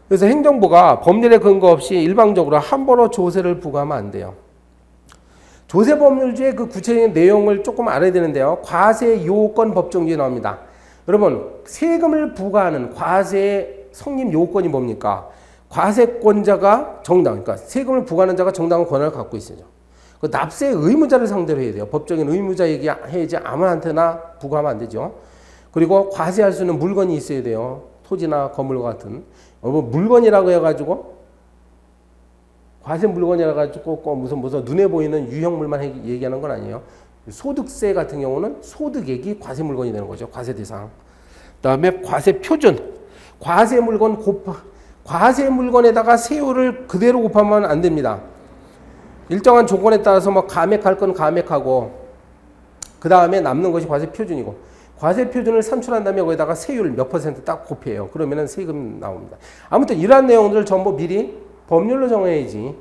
그래서 행정부가 법률에 근거 없이 일방적으로 함부로 조세를 부과하면 안 돼요. 조세법률주의 그 구체적인 내용을 조금 알아야 되는데요. 과세 요건 법정주의 나옵니다. 여러분 세금을 부과하는 과세의 성립 요건이 뭡니까? 과세권자가 정당, 그러니까 세금을 부과하는 자가 정당한 권한을 갖고 있어요. 그 납세 의무자를 상대로 해야 돼요. 법적인 의무자 얘기해야지 아무한테나 부과하면 안 되죠. 그리고 과세할 수 있는 물건이 있어야 돼요. 토지나 건물과 같은. 뭐 물건이라고 해가지고 과세 물건이라 가지고 꼭 무슨 눈에 보이는 유형물만 얘기하는 건 아니에요. 소득세 같은 경우는 소득액이 과세 물건이 되는 거죠. 과세 대상. 그다음에 과세 표준. 과세 물건에다가 세율을 그대로 곱하면 안 됩니다. 일정한 조건에 따라서 뭐 감액할 건 감액하고 그 다음에 남는 것이 과세 표준이고 과세 표준을 산출한 다음에 거기다가 세율 몇 % 딱 곱해요. 그러면은 세금 나옵니다. 아무튼 이러한 내용들을 전부 미리 법률로 정해야지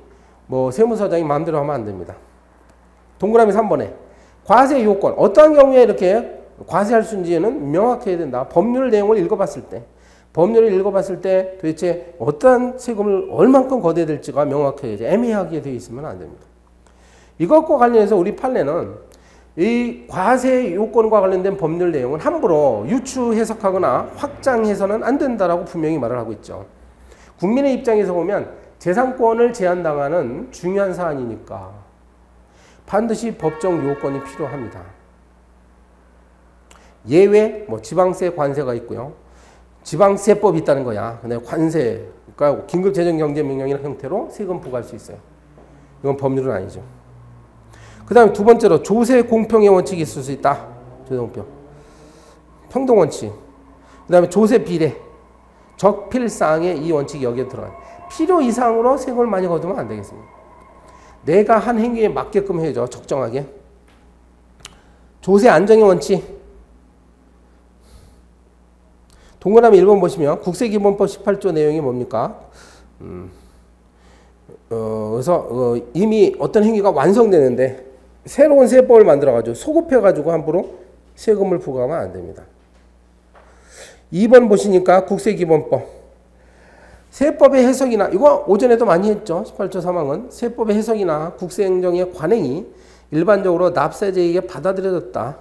뭐 세무서장이 마음대로 하면 안 됩니다. 동그라미 3번에 과세 요건 어떠한 경우에 이렇게 과세할 수 있는지는 명확해야 된다. 법률 내용을 읽어봤을 때 법률을 읽어봤을 때 도대체 어떠한 세금을 얼만큼 거둬야 될지가 명확하게 애매하게 되어 있으면 안 됩니다. 이것과 관련해서 우리 판례는 이 과세 요건과 관련된 법률 내용은 함부로 유추 해석하거나 확장해서는 안 된다라고 분명히 말을 하고 있죠. 국민의 입장에서 보면 재산권을 제한당하는 중요한 사안이니까 반드시 법정 요건이 필요합니다. 예외, 뭐 지방세 관세가 있고요. 지방세법이 있다는 거야. 근데 관세, 그러니까 긴급재정경제명령이라는 형태로 세금 부과할 수 있어요. 이건 법률은 아니죠. 그 다음에 두 번째로 조세 공평의 원칙이 있을 수 있다. 조세 공평. 평등원칙. 그 다음에 조세 비례. 적필사항의 이 원칙이 여기에 들어가요. 필요 이상으로 세금을 많이 거두면 안 되겠습니다. 내가 한 행위에 맞게끔 해야죠. 적정하게. 조세 안정의 원칙. 동그라미 1번 보시면 국세기본법 18조 내용이 뭡니까? 그래서 이미 어떤 행위가 완성되는데 새로운 세법을 만들어가지고 소급해가지고 함부로 세금을 부과하면 안 됩니다. 2번 보시니까 국세기본법. 세법의 해석이나 이거 오전에도 많이 했죠. 18조 3항은 세법의 해석이나 국세행정의 관행이 일반적으로 납세자에게 받아들여졌다.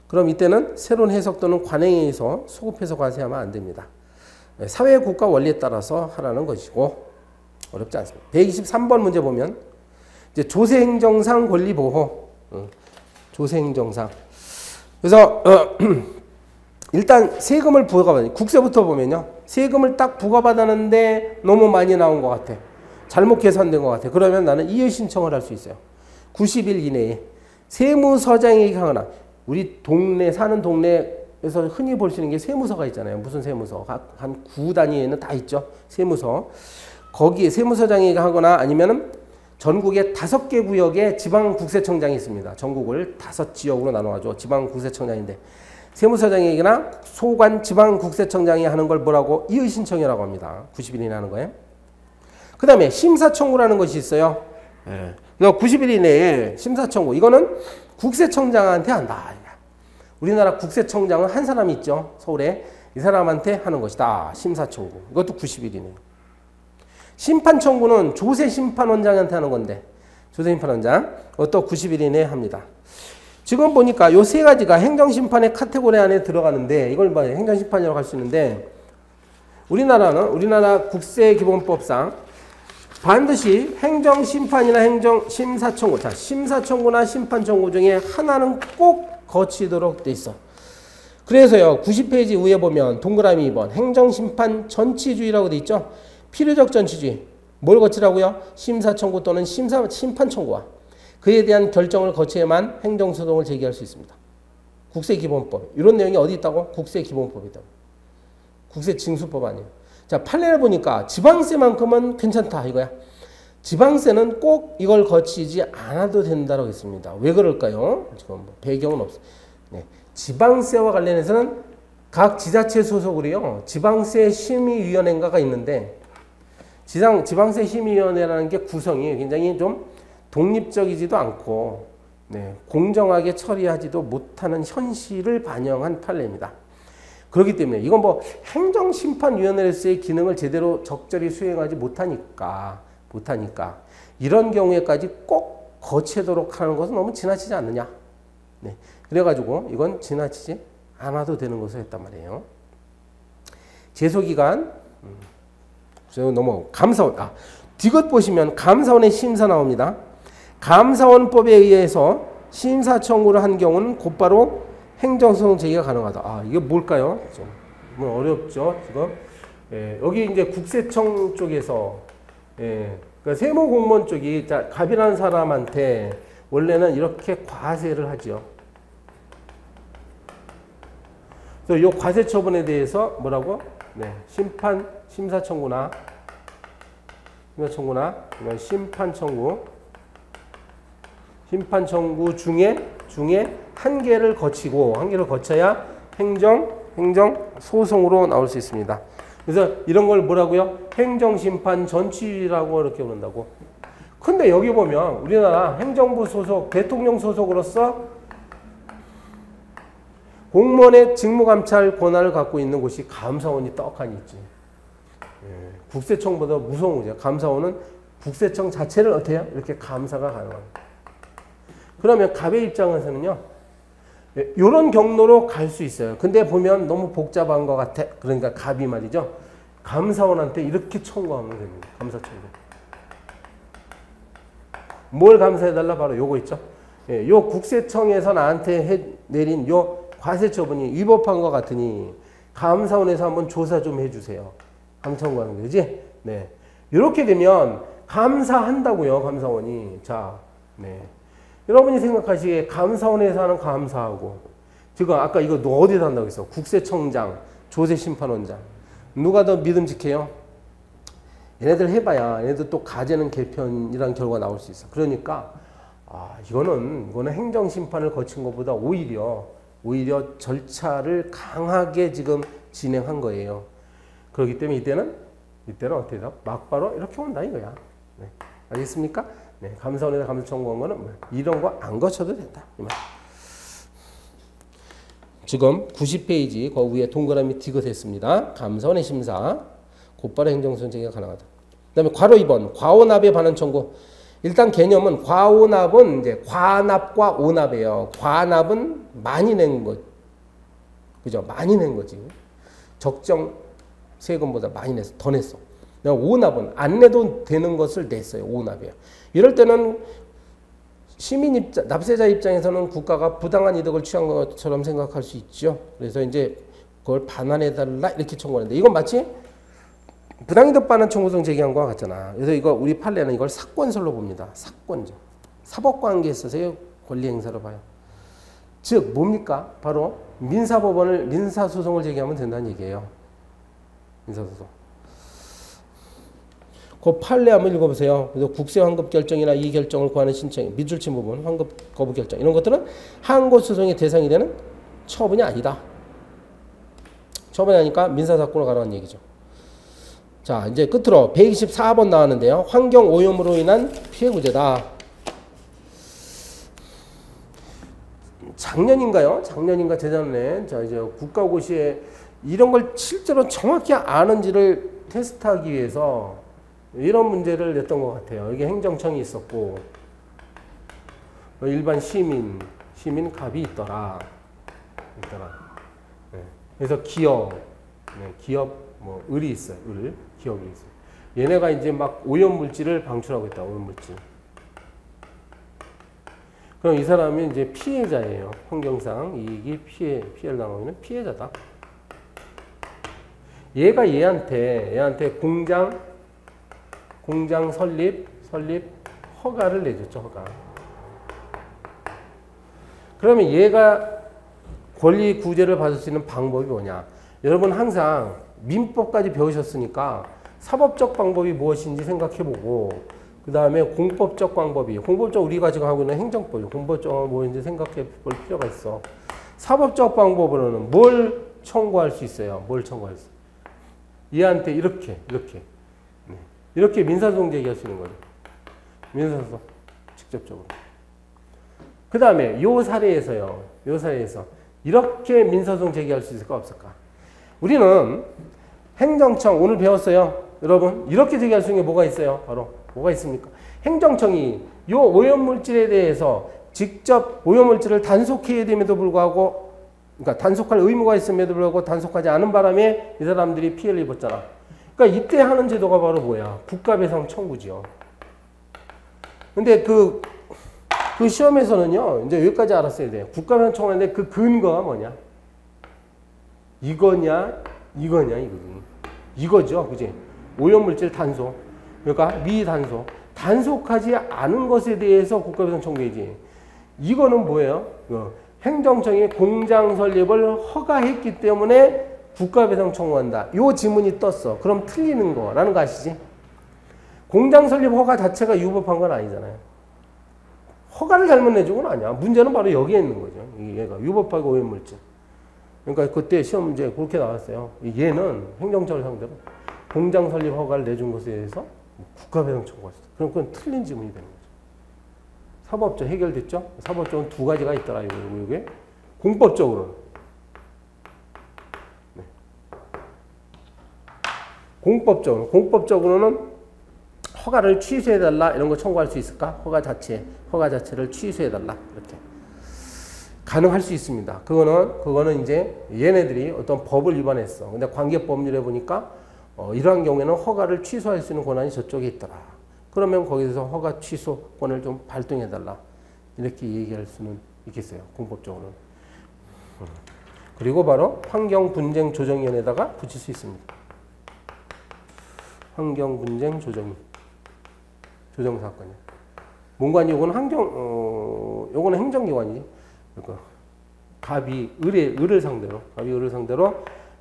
그럼 이때는 새로운 해석 또는 관행에 의해서 소급해서 과세하면 안 됩니다. 사회 국가 원리에 따라서 하라는 것이고 어렵지 않습니다. 123번 문제 보면 이제 조세행정상 권리보호. 조세행정상. 그래서 일단 세금을 부과받는 국세부터 보면요. 세금을 딱 부과받았는데 너무 많이 나온 것 같아. 잘못 계산된 것 같아. 그러면 나는 이의 신청을 할 수 있어요. 90일 이내에 세무서장에게 하거나 우리 동네 사는 동네에서 흔히 볼 수 있는 게 세무서가 있잖아요. 무슨 세무서? 한 구 단위에는 다 있죠. 세무서. 거기에 세무서장에게 하거나 아니면은 전국에 5개 구역에 지방국세청장이 있습니다. 전국을 5지역으로 나눠가지고 지방국세청장인데 세무서장에게나 소관 지방국세청장이 하는 걸 뭐라고? 이의신청이라고 합니다. 90일 이내 하는 거예요. 그 다음에 심사청구라는 것이 있어요. 예. 90일 이내에 심사청구. 이거는 국세청장한테 한다. 우리나라 국세청장은 한 사람이 있죠. 서울에. 이 사람한테 하는 것이다. 심사청구. 이것도 90일 이내. 심판청구는 조세심판원장한테 하는 건데, 조세심판원장. 이것도 90일 이내에 합니다. 지금 보니까 요 세 가지가 행정심판의 카테고리 안에 들어가는데, 이걸 뭐 행정심판이라고 할 수 있는데, 우리나라 국세기본법상 반드시 행정심판이나 행정심사청구, 자, 심사청구나 심판청구 중에 하나는 꼭 거치도록 돼 있어. 그래서요, 90페이지 위에 보면 동그라미 2번 행정심판 전치주의라고 돼 있죠. 필요적 전치주의. 뭘 거치라고요? 심사청구 또는 심판청구와 그에 대한 결정을 거치에만 행정소송을 제기할 수 있습니다. 국세기본법. 이런 내용이 어디 있다고? 국세기본법이다. 국세징수법 아니에요. 자, 판례를 보니까 지방세만큼은 괜찮다 이거야. 지방세는 꼭 이걸 거치지 않아도 된다고 했습니다. 왜 그럴까요? 지금 뭐 배경은 없어. 네. 지방세와 관련해서는 각 지자체 소속으로요. 지방세 심의위원회가 있는데 지방세 심의위원회라는 게 구성이 굉장히 좀 독립적이지도 않고 네, 공정하게 처리하지도 못하는 현실을 반영한 판례입니다. 그렇기 때문에 이건 뭐 행정심판위원회로서의 기능을 제대로 적절히 수행하지 못하니까 이런 경우에까지 꼭 거치도록 하는 것은 너무 지나치지 않느냐. 네, 그래가지고 이건 지나치지 않아도 되는 것을 했단 말이에요. 제소기간 너무 감사원 디귿 보시면 감사원의 심사 나옵니다. 감사원법에 의해서 심사청구를 한 경우는 곧바로 행정소송 제기가 가능하다. 이게 뭘까요? 좀 어렵죠 지금. 예, 여기 이제 국세청 쪽에서 그러니까 세무공무원 쪽이 갑이라는 사람한테 원래는 이렇게 과세를 하죠. 그래서 이 과세 처분에 대해서 뭐라고? 네, 심사청구나 심판청구 중에 한 개를 거쳐야 행정소송으로 나올 수 있습니다. 그래서 이런 걸 뭐라고요? 행정심판 전치라고 이렇게 부른다고. 근데 여기 보면 우리나라 행정부 소속, 대통령 소속으로서 공무원의 직무감찰 권한을 갖고 있는 곳이 감사원이 떡하니 있지. 국세청보다 무서운 거죠. 감사원은 국세청 자체를 어떻게 해요? 이렇게 감사가 가능합니다. 그러면 갑의 입장에서는요. 이런 경로로 갈 수 있어요. 근데 보면 너무 복잡한 것 같아. 그러니까 갑이 말이죠. 감사원한테 이렇게 청구하면 됩니다. 감사청구. 뭘 감사해달라? 바로 요거 있죠. 요 국세청에서 나한테 내린 요 과세처분이 위법한 것 같으니 감사원에서 한번 조사 좀 해주세요. 감청구하는 거지. 네. 이렇게 되면 감사한다고요. 감사원이. 자, 네. 여러분이 생각하시기에 감사원에서 하는 감사하고 지금 아까 이거 어디서 한다고 했어? 국세청장, 조세심판원장. 누가 더 믿음직해요? 얘네들 해봐야 얘네들 또 가제는 개편이라는 결과가 나올 수 있어. 그러니까 이거는 행정심판을 거친 것보다 오히려 절차를 강하게 지금 진행한 거예요. 그렇기 때문에 이때는 어떻게 해요? 막바로 이렇게 온다 이거야. 네. 알겠습니까? 네. 감사원에서 감사 청구한 거는 이런 거 안 거쳐도 된다. 지금 90페이지 그 위에 동그라미 디귿했습니다. 감사원의 심사, 곧바로 행정소송 제기가 가능하다. 그 다음에 괄호 2번 과오납에 반환 청구. 일단 개념은 과오납은 이제 과납과 오납이에요. 과납은 많이 낸 것, 그죠? 많이 낸 거지. 적정 세금보다 많이 냈어, 더 냈어. 오납은 안 내도 되는 것을 냈어요. 오납이에요. 이럴 때는 시민 납세자 입장에서는 국가가 부당한 이득을 취한 것처럼 생각할 수 있죠. 그래서 이제 그걸 반환해달라 이렇게 청구하는데 이건 마치 부당이득 반환 청구성 제기한 거와 같잖아. 그래서 이거 우리 판례는 이걸 사건설로 봅니다. 사건적. 사법관계에 있어서의 권리 행사로 봐요. 즉 뭡니까? 바로 민사소송을 제기하면 된다는 얘기예요. 민사소송. 그 판례 한번 읽어보세요. 그래서 국세 환급 결정이나 이 결정을 구하는 신청, 미줄침 부분, 환급 거부 결정 이런 것들은 항고소송의 대상이 되는 처분이 아니다. 처분이 아니까 민사사건으로 가라는 얘기죠. 자, 이제 끝으로 124번 나왔는데요. 환경오염으로 인한 피해구제다. 작년인가요? 작년인가 재작년에 자 이제 국가고시에 이런 걸 실제로 정확히 아는지를 테스트하기 위해서 이런 문제를 냈던 것 같아요. 이게 행정청이 있었고 일반 시민 갑이 있더라. 네. 그래서 기업 뭐 을이 있어요. 기업이 있어요. 얘네가 이제 막 오염 물질을 방출하고 있다. 오염 물질. 그럼 이 사람이 이제 피해자예요. 환경상 이익이 피해를 당하고 있는 피해자다. 얘가 얘한테 공장 설립 허가를 내줬죠. 허가. 그러면 얘가 권리 구제를 받을 수 있는 방법이 뭐냐? 여러분 항상 민법까지 배우셨으니까 사법적 방법이 무엇인지 생각해보고 그 다음에 공법적 공법적 우리가 지금 하고 있는 행정법이 공법적은 뭐인지 생각해 볼 필요가 있어. 사법적 방법으로는 뭘 청구할 수 있어요? 뭘 청구할 수 있어요? 얘한테 이렇게 민사소송 제기할 수 있는 거죠. 민사소송 직접적으로. 그 다음에 요 사례에서 이렇게 민사소송 제기할 수 있을까 없을까? 우리는 행정청 오늘 배웠어요. 여러분 이렇게 제기할 수 있는 게 뭐가 있어요? 바로 뭐가 있습니까? 행정청이 요 오염물질에 대해서 직접 오염물질을 단속해야 됨에도 불구하고 그러니까 단속할 의무가 있음에도 불구하고 단속하지 않은 바람에 이 사람들이 피해를 입었잖아. 그러니까 이때 하는 제도가 바로 뭐야? 국가배상 청구지요. 근데 그 시험에서는요, 이제 여기까지 알았어야 돼요. 국가배상 청구하는데 그 근거가 뭐냐? 이거냐? 이거죠. 그지? 오염물질 단속. 그러니까 미단속. 단속하지 않은 것에 대해서 국가배상 청구이지. 이거는 뭐예요? 행정청이 공장 설립을 허가했기 때문에 국가배상 청구한다. 요 지문이 떴어. 그럼 틀리는 거라는 거 아시지? 공장 설립 허가 자체가 위법한 건 아니잖아요. 허가를 잘못 내준 건 아니야. 문제는 바로 여기에 있는 거죠. 얘가 위법하고 오염물질. 그러니까 그때 시험 문제 그렇게 나왔어요. 얘는 행정청을 상대로 공장 설립 허가를 내준 것에 대해서 국가배상 청구했어. 그럼 그건 틀린 지문이 되는 거죠. 사법적 해결됐죠? 사법적은 두 가지가 있더라. 이게 공법적으로는. 네. 공법적으로는 허가를 취소해달라 이런 거 청구할 수 있을까? 허가 자체를 취소해달라 이렇게 가능할 수 있습니다. 그거는 이제 얘네들이 어떤 법을 위반했어. 근데 관계법률에 보니까 이러한 경우에는 허가를 취소할 수 있는 권한이 저쪽에 있더라. 그러면 거기서 허가 취소권을 좀 발동해달라. 이렇게 얘기할 수는 있겠어요. 공법적으로는. 그리고 바로 환경분쟁조정위원회에다가 붙일 수 있습니다. 환경분쟁조정위. 조정사건이야. 뭔가니 요거는 요거는 행정기관이지. 그러니까 갑이 을을 상대로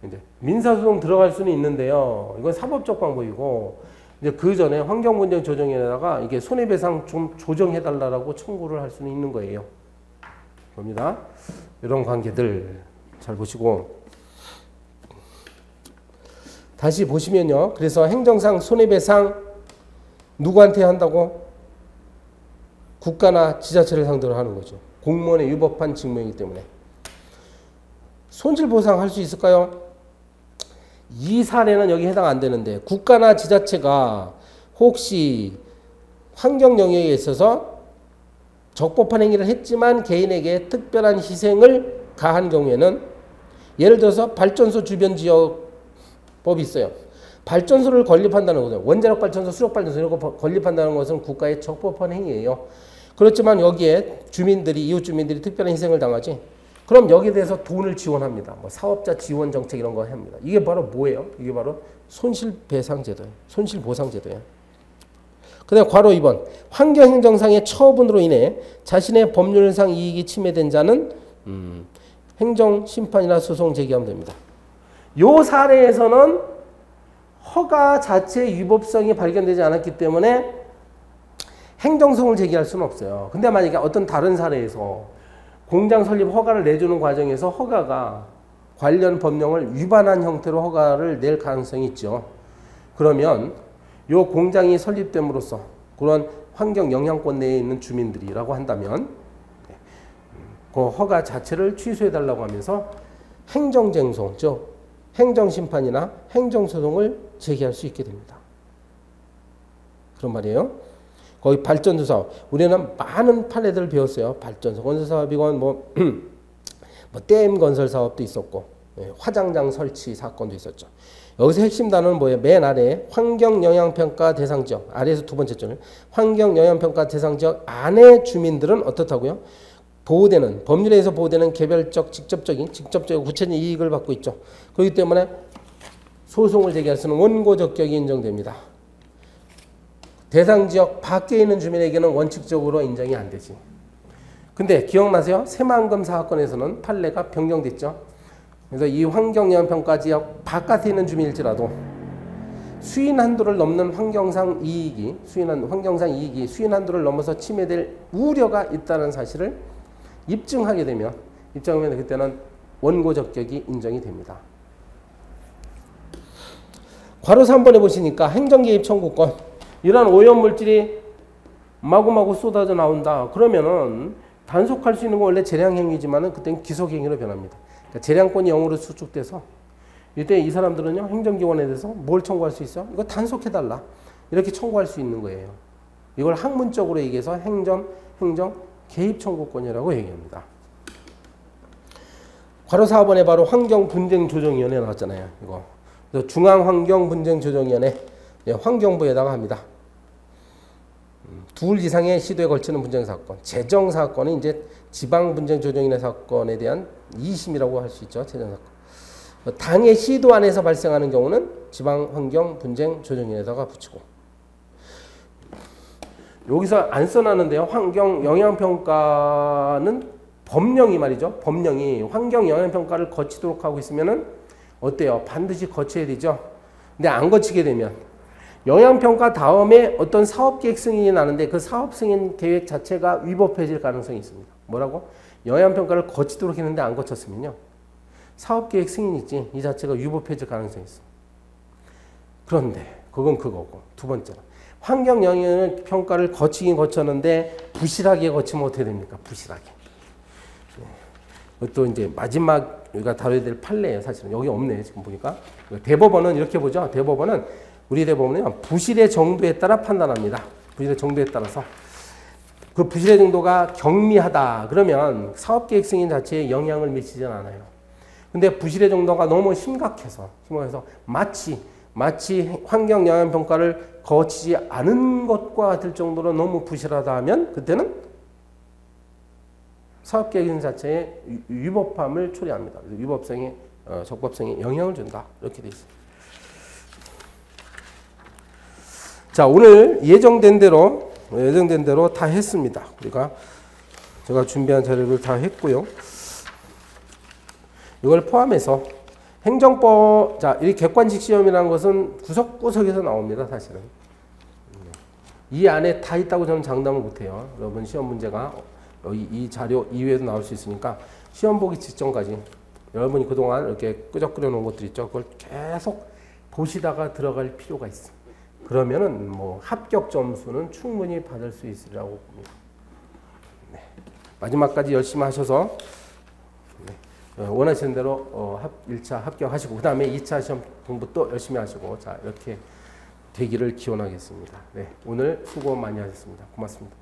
이제 민사소송 들어갈 수는 있는데요. 이건 사법적 방법이고 이제 그 전에 환경분쟁 조정에다가 이게 손해배상 좀 조정해달라고 청구를 할 수는 있는 거예요. 봅니다. 이런 관계들 잘 보시고 다시 보시면요. 그래서 행정상 손해배상 누구한테 한다고? 국가나 지자체를 상대로 하는 거죠. 공무원의 위법한 직무이기 때문에. 손실보상 할 수 있을까요? 이 사례는 여기 해당 안 되는데 국가나 지자체가 혹시 환경 영역에 있어서 적법한 행위를 했지만 개인에게 특별한 희생을 가한 경우에는 예를 들어서 발전소 주변 지역법이 있어요. 발전소를 건립한다는 것은 원자력 발전소, 수력 발전소 이런 거 건립한다는 것은 국가의 적법한 행위예요. 그렇지만 여기에 이웃 주민들이 특별한 희생을 당하지. 그럼 여기에 대해서 돈을 지원합니다. 뭐 사업자 지원 정책 이런 거 합니다. 이게 바로 뭐예요? 이게 바로 손실배상제도예요. 손실보상제도예요. 그다음 괄호 2번. 환경행정상의 처분으로 인해 자신의 법률상 이익이 침해된 자는 행정심판이나 소송 제기하면 됩니다. 요 사례에서는 허가 자체의 위법성이 발견되지 않았기 때문에 행정소송을 제기할 수는 없어요. 근데 만약에 어떤 다른 사례에서 공장 설립 허가를 내주는 과정에서 허가가 관련 법령을 위반한 형태로 허가를 낼 가능성이 있죠. 그러면 이 공장이 설립됨으로써 그런 환경 영향권 내에 있는 주민들이라고 한다면 그 허가 자체를 취소해달라고 하면서 행정쟁송, 즉 행정심판이나 행정소송을 제기할 수 있게 됩니다. 그런 말이에요. 거기 발전소 사업. 우리는 많은 판례들을 배웠어요. 발전소 건설 사업이건 댐 건설 사업도 있었고, 화장장 설치 사건도 있었죠. 여기서 핵심 단어는 뭐예요? 맨 아래 환경영향평가 대상지역, 아래에서 두 번째 줄은 환경영향평가 대상지역 안에 주민들은 어떻다고요? 보호되는, 법률에 의해서 보호되는 개별적, 직접적인 구체적인 이익을 받고 있죠. 그렇기 때문에 소송을 제기할 수는 원고적격이 인정됩니다. 대상지역 밖에 있는 주민에게는 원칙적으로 인정이 안 되지. 근데 기억나세요? 새만금 사건에서는 판례가 변경됐죠. 그래서 이 환경영향평가 지역 바깥에 있는 주민일지라도 수인 한도를 넘는 환경상 이익이 수인 한도를 넘어서 침해될 우려가 있다는 사실을 입증하게 되면 그때는 원고적격이 인정이 됩니다. 괄호 3번에 보시니까 행정개입 청구권, 이런 오염물질이 마구마구 쏟아져 나온다. 그러면은 단속할 수 있는 건 원래 재량행위지만은 그때는 기속행위로 변합니다. 그러니까 재량권이 0으로 수축돼서 이때 이 사람들은요, 행정기관에 대해서 뭘 청구할 수 있어? 이거 단속해달라. 이렇게 청구할 수 있는 거예요. 이걸 학문적으로 얘기해서 행정 개입 청구권이라고 얘기합니다. 괄호 4번에 바로 환경분쟁조정위원회 나왔잖아요. 이거. 그래서 중앙환경분쟁조정위원회, 환경부에다가 합니다. 둘 이상의 시도에 걸치는 분쟁사건, 재정사건은 이제 지방분쟁조정위원회 사건에 대한 2심이라고 할 수 있죠. 재정사건. 당의 시도 안에서 발생하는 경우는 지방환경분쟁조정위원회에다가 붙이고, 여기서 안 써놨는데요. 환경영향평가는 법령이 말이죠. 법령이 환경영향평가를 거치도록 하고 있으면은 어때요? 반드시 거쳐야 되죠. 근데 안 거치게 되면 영향평가 다음에 어떤 사업계획 승인이 나는데 그 사업 승인 계획 자체가 위법해질 가능성이 있습니다. 뭐라고? 영향평가를 거치도록 했는데 안 거쳤으면요. 사업계획 승인이 있지. 이 자체가 위법해질 가능성이 있어. 그런데 그건 그거고. 두 번째로. 환경영향평가를 거치긴 거쳤는데 부실하게 거치면 어떻게 됩니까? 부실하게. 또 이제 마지막 우리가 다뤄야 될 판례예요. 사실은 여기 없네. 지금 보니까 대법원은 이렇게 보죠. 우리 대법원은 부실의 정도에 따라 판단합니다. 부실의 정도에 따라서 그 부실의 정도가 경미하다 그러면 사업계획 승인 자체에 영향을 미치진 않아요. 근데 부실의 정도가 너무 심각해서 마치 환경영향평가를 거치지 않은 것과 같을 정도로 너무 부실하다 하면 그때는 사업계획 자체의 위법함을 초래합니다. 위법성에 적법성에 영향을 준다. 이렇게 돼 있습니다. 자, 오늘 예정된 대로 다 했습니다. 제가 준비한 자료를 다 했고요. 이걸 포함해서 행정법, 자, 이 객관식 시험이라는 것은 구석구석에서 나옵니다, 사실은. 이 안에 다 있다고 저는 장담을 못해요. 여러분 시험 문제가 이 자료 이외에도 나올 수 있으니까 시험 보기 직전까지 여러분이 그동안 이렇게 끄적거려 놓은 것들 있죠. 그걸 계속 보시다가 들어갈 필요가 있습니다. 그러면은 합격 점수는 충분히 받을 수 있으리라고 봅니다. 네. 마지막까지 열심히 하셔서 원하시는 대로 1차 합격하시고 그 다음에 2차 시험 공부 또 열심히 하시고 자 이렇게 되기를 기원하겠습니다. 네. 오늘 수고 많이 하셨습니다. 고맙습니다.